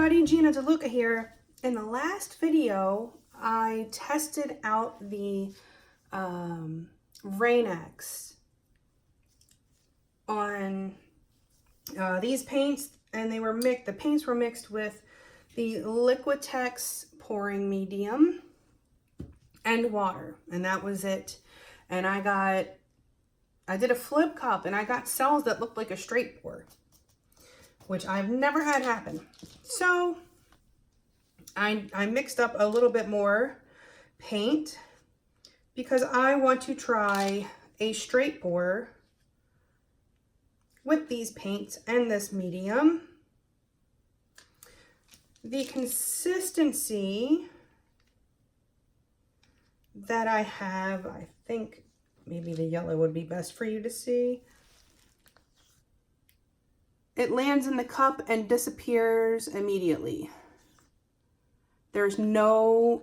everybody, Gina DeLuca here. In the last video, I tested out the Rain-X on these paints, and they were mixed. The paints were mixed with the Liquitex Pouring Medium and water, and that was it. And I did a flip cup, and I got cells that looked like a straight pour, which I've never had happen. So I mixed up a little bit more paint because I want to try a straight pour with these paints and this medium. The consistency that I have, I think maybe the yellow would be best for you to see. It lands in the cup and disappears immediately. There's no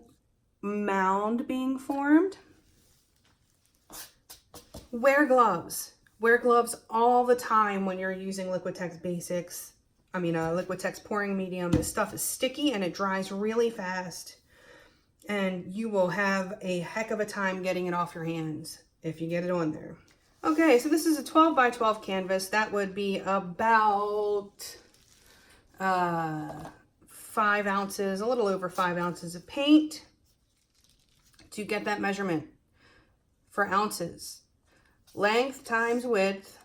mound being formed. Wear gloves. Wear gloves all the time when you're using Liquitex Basics. Liquitex Pouring Medium. This stuff is sticky and it dries really fast. And you will have a heck of a time getting it off your hands if you get it on there. Okay, so this is a 12 by 12 canvas. That would be about 5 ounces, a little over 5 ounces of paint to get that measurement for ounces. Length times width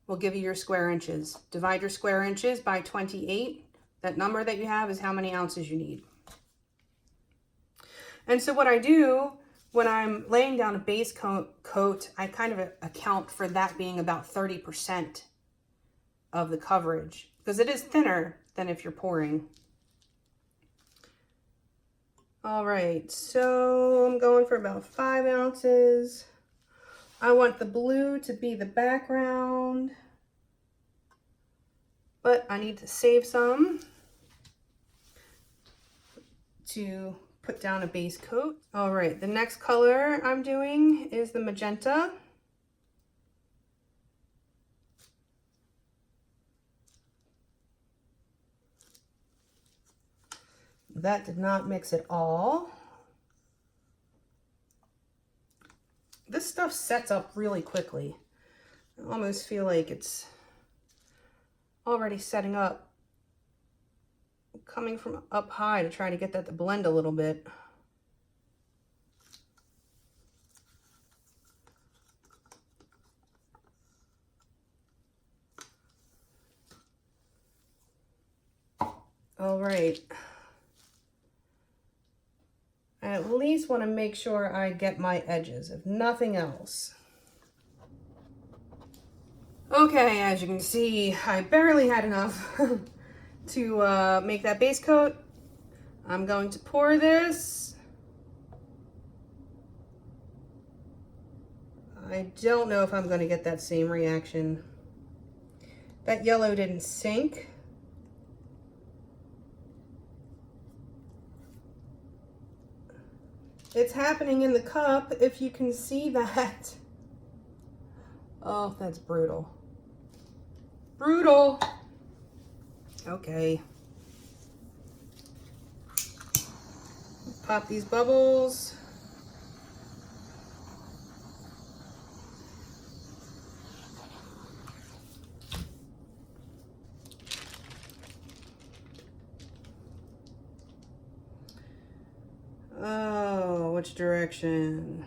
will give you your square inches. Divide your square inches by 28. That number that you have is how many ounces you need. And so what I do when I'm laying down a base coat, I kind of account for that being about 30% of the coverage, because it is thinner than if you're pouring. All right, so I'm going for about 5 ounces. I want the blue to be the background, but I need to save some to put down a base coat. All right, the next color I'm doing is the Magenta. That did not mix at all. This stuff sets up really quickly. I almost feel like it's already setting up. Coming from up high to try to get that to blend a little bit. All right. I at least want to make sure I get my edges, if nothing else. Okay, as you can see, I barely had enough to make that base coat. I'm going to pour this. I don't know if I'm going to get that same reaction. That yellow didn't sink. It's happening in the cup, if you can see that. Oh, that's brutal. Brutal. Okay. Pop these bubbles. Oh, which direction?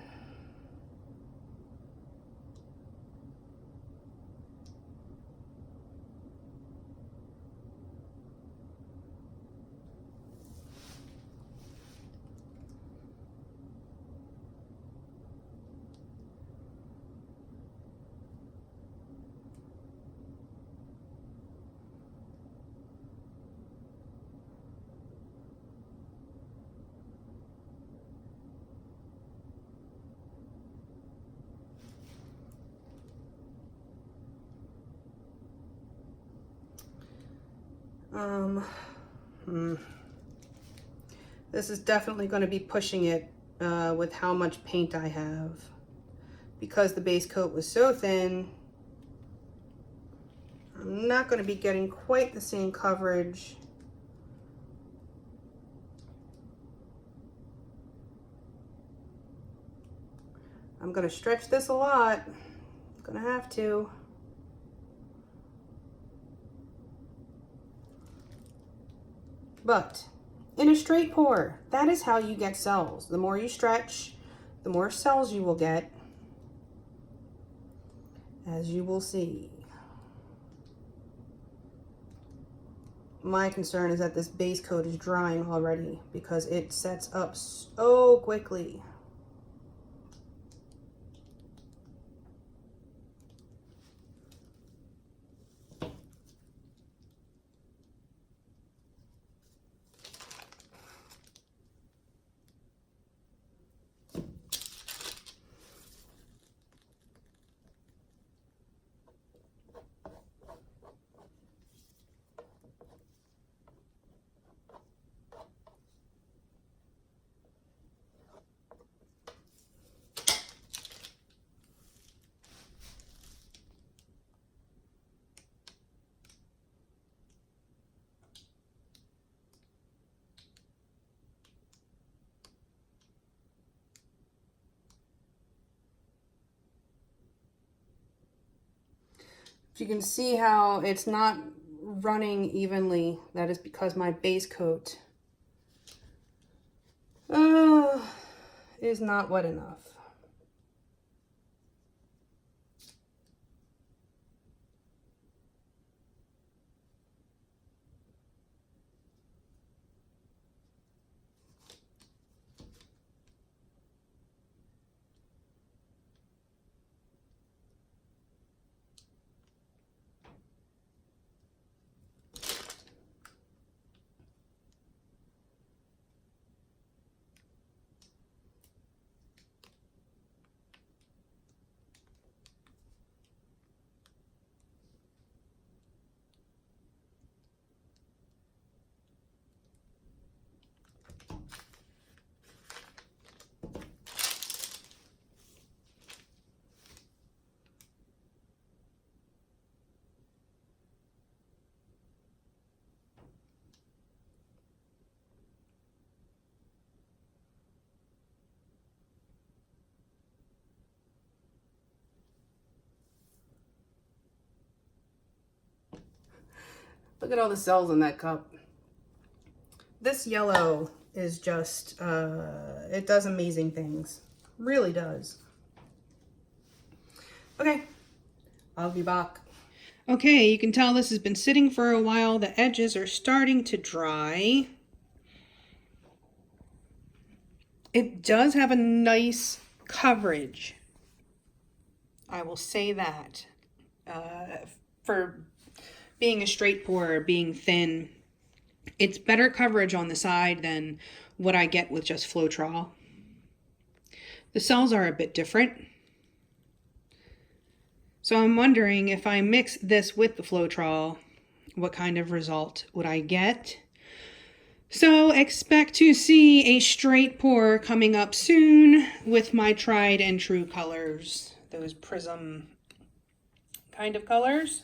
This is definitely going to be pushing it with how much paint I have. Because the base coat was so thin, I'm not going to be getting quite the same coverage I'm gonna stretch this a lot. I'm gonna have to. But in a straight pour, that is how you get cells. The more you stretch, the more cells you will get, as you will see. My concern is that this base coat is drying already because it sets up so quickly. You can see how it's not running evenly. That is because my base coat is not wet enough. Look at all the cells in that cup. This yellow is just, it does amazing things. Really does. Okay, I'll be back. Okay, you can tell this has been sitting for a while. The edges are starting to dry. It does have a nice coverage. I will say that. For being a straight pour, being thin, it's better coverage on the side than what I get with just Floetrol. The cells are a bit different. So I'm wondering if I mix this with the Floetrol, what kind of result would I get? So expect to see a straight pour coming up soon with my tried and true colors, those prism kind of colors.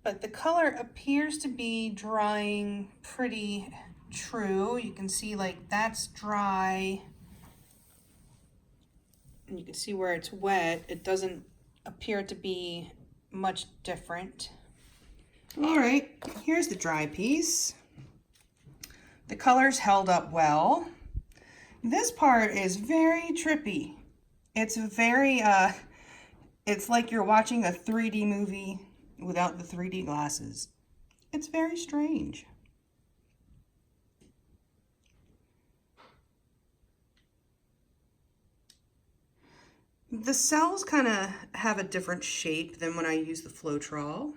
But the color appears to be drying pretty true. You can see like that's dry. And you can see where it's wet. It doesn't appear to be much different. All right, here's the dry piece. The colors held up well. This part is very trippy. It's very, it's like you're watching a 3D movie without the 3D glasses. It's very strange. The cells kind of have a different shape than when I use the Floetrol.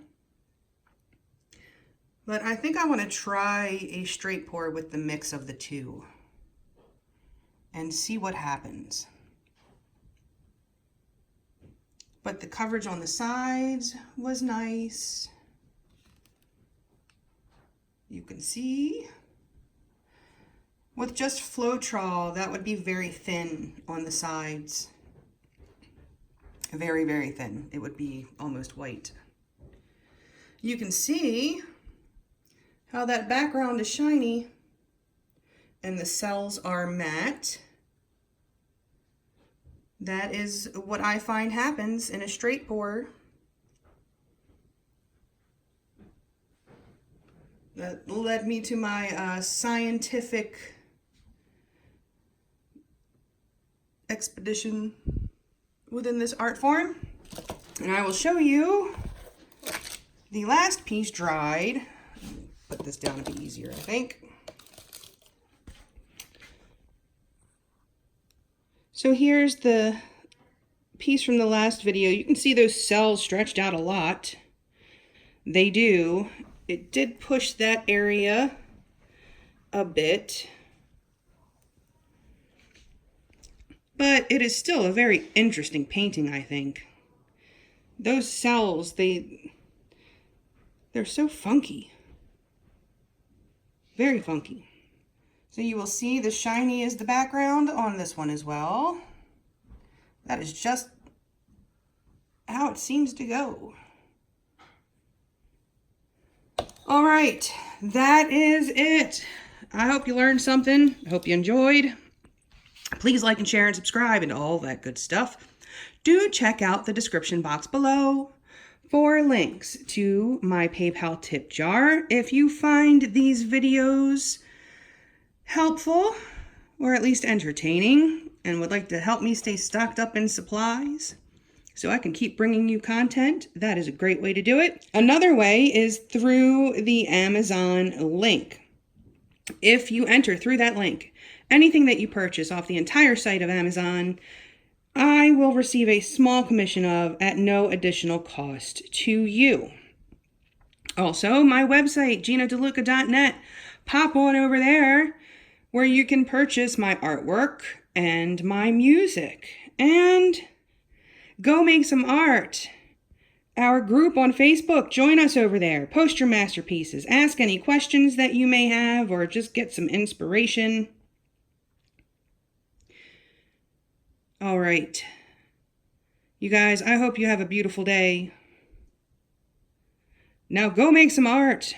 But I think I want to try a straight pour with the mix of the two and see what happens. But the coverage on the sides was nice. You can see. With just Floetrol, that would be very thin on the sides. Very, very thin. It would be almost white. You can see how that background is shiny and the cells are matte. That is what I find happens in a straight pour. That led me to my scientific expedition within this art form. And I will show you the last piece dried. Put this down a bit easier, I think. So here's the piece from the last video. You can see those cells stretched out a lot. They do. It did push that area a bit. But it is still a very interesting painting, I think. Those cells, they're so funky. Very funky. So you will see the shiny is the background on this one as well. That is just how it seems to go. All right, that is it. I hope you learned something. I hope you enjoyed. Please like and share and subscribe and all that good stuff. Do check out the description box below for links to my PayPal tip jar. If you find these videos helpful or at least entertaining and would like to help me stay stocked up in supplies so I can keep bringing you content, that is a great way to do it. Another way is through the Amazon link. If you enter through that link, anything that you purchase off the entire site of Amazon, I will receive a small commission of at no additional cost to you. Also, my website, GinaDeLuca.net. Pop on over there where you can purchase my artwork and my music. And go make some art. Our group on Facebook, join us over there. Post your masterpieces. Ask any questions that you may have or just get some inspiration. All right. You guys, I hope you have a beautiful day. Now go make some art.